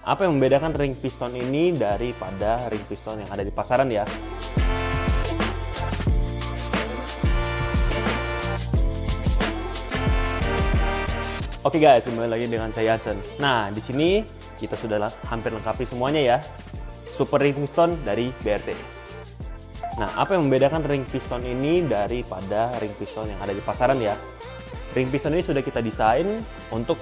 apa yang membedakan ring piston ini daripada ring piston yang ada di pasaran ya? Oke guys, kembali lagi dengan saya Hudson. Nah, di sini kita sudah hampir lengkapi semuanya ya. Super ring piston dari BRT. Nah, apa yang membedakan ring piston ini daripada ring piston yang ada di pasaran ya? Ring piston ini sudah kita desain untuk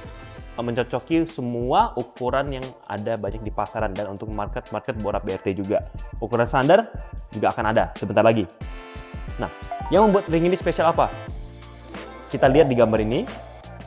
mencocoki semua ukuran yang ada banyak di pasaran dan untuk market borak BRT juga. Ukuran standar juga akan ada sebentar lagi. Nah, yang membuat ring ini spesial apa? Kita lihat di gambar ini.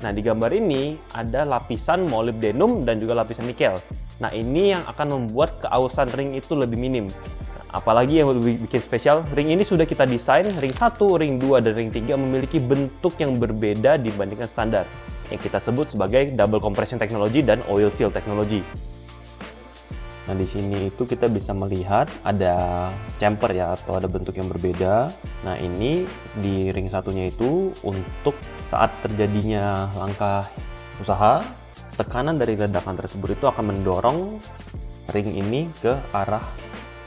Nah, di gambar ini ada lapisan molybdenum dan juga lapisan nikel. Nah, ini yang akan membuat keausan ring itu lebih minim. Nah, apalagi yang lebih bikin spesial, ring ini sudah kita desain, ring 1, ring 2, dan ring 3 memiliki bentuk yang berbeda dibandingkan standar, yang kita sebut sebagai double compression technology dan oil seal technology. Nah, di sini itu kita bisa melihat ada chamfer ya, atau ada bentuk yang berbeda. Nah, ini di ring satunya itu untuk saat terjadinya langkah usaha, tekanan dari ledakan tersebut itu akan mendorong ring ini ke arah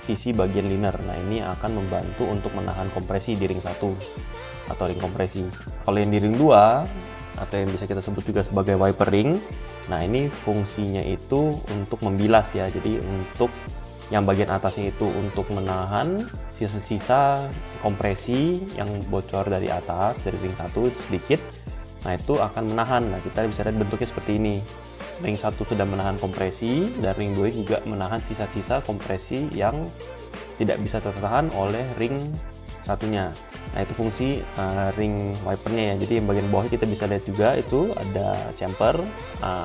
sisi bagian liner. Nah, ini akan membantu untuk menahan kompresi di ring 1 atau ring kompresi. Kalau yang di ring 2 atau yang bisa kita sebut juga sebagai wiper ring, nah ini fungsinya itu untuk membilas ya. Jadi untuk yang bagian atasnya itu untuk menahan sisa-sisa kompresi yang bocor dari atas, dari ring 1 itu sedikit. Nah, itu akan menahan. Nah, kita bisa lihat bentuknya seperti ini. Ring 1 sudah menahan kompresi dan ring 2 juga menahan sisa-sisa kompresi yang tidak bisa tertahan oleh ring satunya. Nah, itu fungsi ring wipernya ya. Jadi yang bagian bawah kita bisa lihat juga itu ada chamfer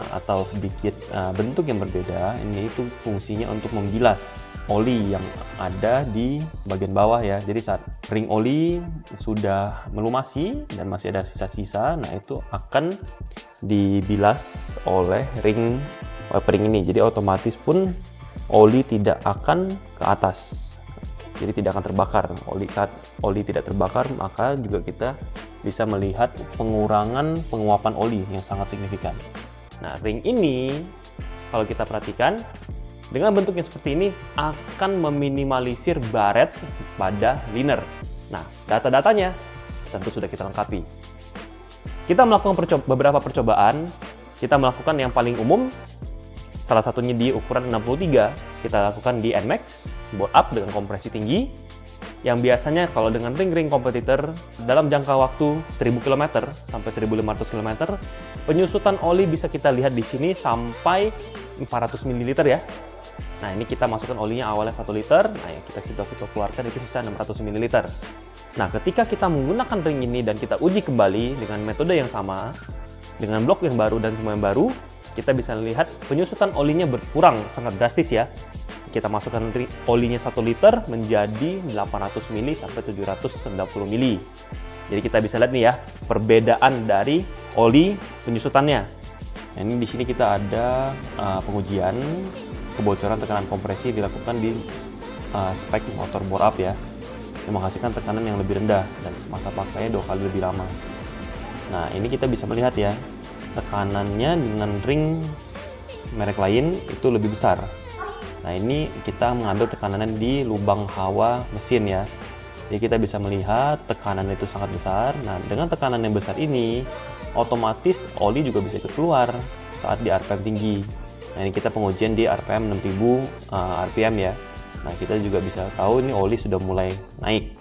atau sedikit bentuk yang berbeda. Ini itu fungsinya untuk membilas oli yang ada di bagian bawah ya. Jadi saat ring oli sudah melumasi dan masih ada sisa-sisa, nah itu akan dibilas oleh ring wiper ini. Jadi otomatis pun oli tidak akan ke atas. Jadi tidak akan terbakar. Saat oli tidak terbakar, maka juga kita bisa melihat pengurangan penguapan oli yang sangat signifikan. Nah, ring ini kalau kita perhatikan dengan bentuknya seperti ini akan meminimalisir baret pada liner. Nah, data-datanya tentu sudah kita lengkapi. Kita melakukan beberapa percobaan. Kita melakukan yang paling umum, salah satunya di ukuran 63, kita lakukan di NMAX, bore up dengan kompresi tinggi, yang biasanya kalau dengan ring-ring kompetitor dalam jangka waktu 1000 km sampai 1500 km, penyusutan oli bisa kita lihat di sini sampai 400 ml ya. Nah, ini kita masukkan olinya awalnya 1 liter, nah yang kita keluarkan itu sisa 600 ml. Nah, ketika kita menggunakan ring ini dan kita uji kembali dengan metode yang sama, dengan blok yang baru dan semua yang baru, kita bisa lihat penyusutan olinya berkurang sangat drastis ya. Kita masukkan olinya 1 liter menjadi 800 ml sampai 790 ml. Jadi kita bisa lihat nih ya, perbedaan dari oli penyusutannya. Nah, ini di sini kita ada pengujian kebocoran tekanan kompresi dilakukan di spek motor bore up ya, yang menghasilkan tekanan yang lebih rendah dan masa pakainya 2 kali lebih lama. Nah, ini kita bisa melihat ya, tekanannya dengan ring merek lain itu lebih besar. Nah, ini kita mengambil tekanannya di lubang hawa mesin ya. Jadi kita bisa melihat tekanan itu sangat besar. Nah, dengan tekanan yang besar ini, otomatis oli juga bisa ikut keluar saat di RPM tinggi. Nah, ini kita pengujian di RPM 6000 RPM ya. Nah, kita juga bisa tahu ini oli sudah mulai naik.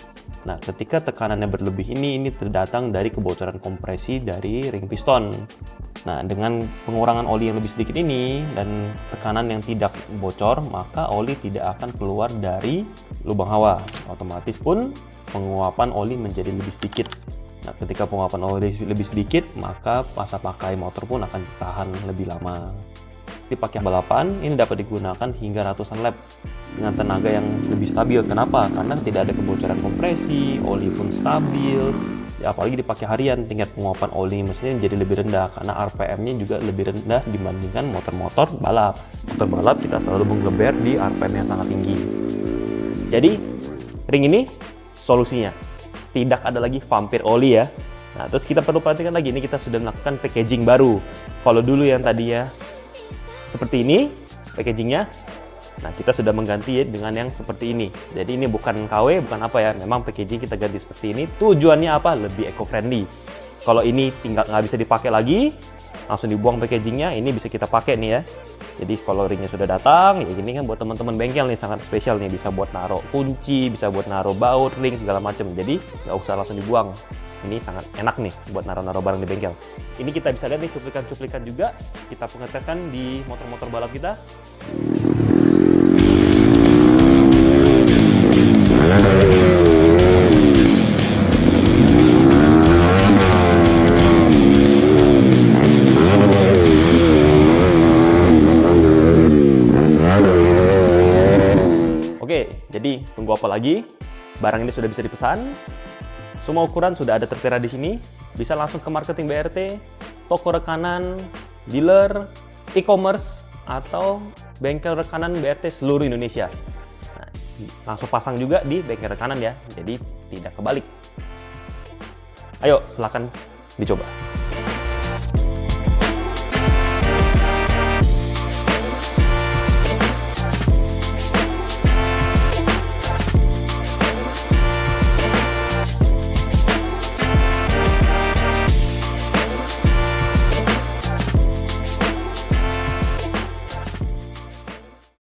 Nah, ketika tekanannya berlebih ini terdatang dari kebocoran kompresi dari ring piston. Nah, dengan pengurangan oli yang lebih sedikit ini dan tekanan yang tidak bocor, maka oli tidak akan keluar dari lubang hawa. Otomatis pun penguapan oli menjadi lebih sedikit. Nah, ketika penguapan oli lebih sedikit, maka masa pakai motor pun akan tahan lebih lama. Dipakai balapan, ini dapat digunakan hingga ratusan lap dengan tenaga yang lebih stabil. Kenapa? Karena tidak ada kebocoran kompresi, oli pun stabil. Ya, apalagi dipakai harian, tingkat penguapan oli mesinnya menjadi lebih rendah karena RPM-nya juga lebih rendah dibandingkan motor-motor balap. Motor balap kita selalu menggeber di RPM yang sangat tinggi. Jadi, ring ini solusinya. Tidak ada lagi vampir oli ya. Nah, terus kita perlu perhatikan lagi, ini kita sudah melakukan packaging baru. Kalau dulu yang tadinya seperti ini, packagingnya. Nah, kita sudah mengganti dengan yang seperti ini. Jadi ini bukan KW, bukan apa ya. Memang packaging kita ganti seperti ini. Tujuannya apa? Lebih eco-friendly. Kalau ini tinggal nggak bisa dipakai lagi, langsung dibuang packagingnya. Ini bisa kita pakai nih ya. Jadi kalau ringnya sudah datang, ya gini kan buat teman-teman bengkel nih sangat spesial nih. Bisa buat naruh kunci, bisa buat naruh baut, ring segala macam. Jadi nggak usah langsung dibuang. Ini sangat enak nih buat naruh-naruh barang di bengkel. Ini kita bisa lihat nih cuplikan-cuplikan juga. Kita pengetesan di motor-motor balap kita. Oke, jadi tunggu apa lagi? Barang ini sudah bisa dipesan. Semua ukuran sudah ada tertera di sini. Bisa langsung ke marketing BRT, toko rekanan, dealer, e-commerce, atau bengkel rekanan BRT seluruh Indonesia. Nah, langsung pasang juga di bengkel rekanan ya, jadi tidak kebalik. Ayo, silakan dicoba.